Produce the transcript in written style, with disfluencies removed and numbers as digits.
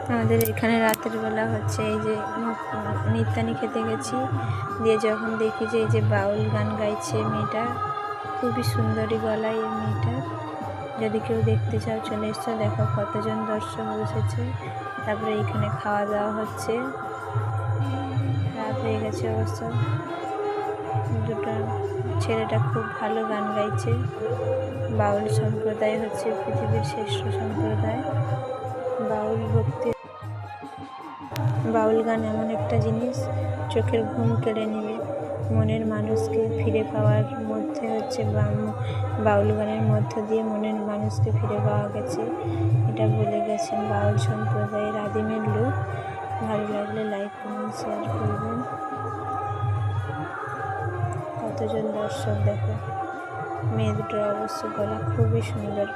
আমাদের এখানে রাতের বেলা হচ্ছে এই যে নিত্যানি খেতে গেছি, দিয়ে যখন দেখি যে এই যে বাউল গান গাইছে মেয়েটা, খুবই সুন্দরী গলায় এই মেয়েটা। যদি কেউ দেখতে চাও চলে এসছো, দেখো কতজন দর্শক বসেছে। তারপরে এখানে খাওয়া দাওয়া হচ্ছে, রাত হয়ে গেছে অবশ্য। দুটো ছেলেটা খুব ভালো গান গাইছে। বাউল সম্প্রদায় হচ্ছে পৃথিবীর শ্রেষ্ঠ সম্প্রদায়। বাউল ভক্তি, বাউল গান এমন একটা জিনিস চোখের ঘুম কেড়ে নেবে। মনের মানুষকে ফিরে পাওয়ার মধ্যে হচ্ছে বাউল গানের মধ্য দিয়ে মনের মানুষকে ফিরে পাওয়া গেছে, এটা বলে গেছেন বাউল সম্প্রদায়ের আদিমের লোক। ভালো লাগলে লাইক কমেন্ট শেয়ার করবেন। কতজন দর্শক দেখো, মেয়ে দুটোর অবশ্য গলা খুবই সুন্দর।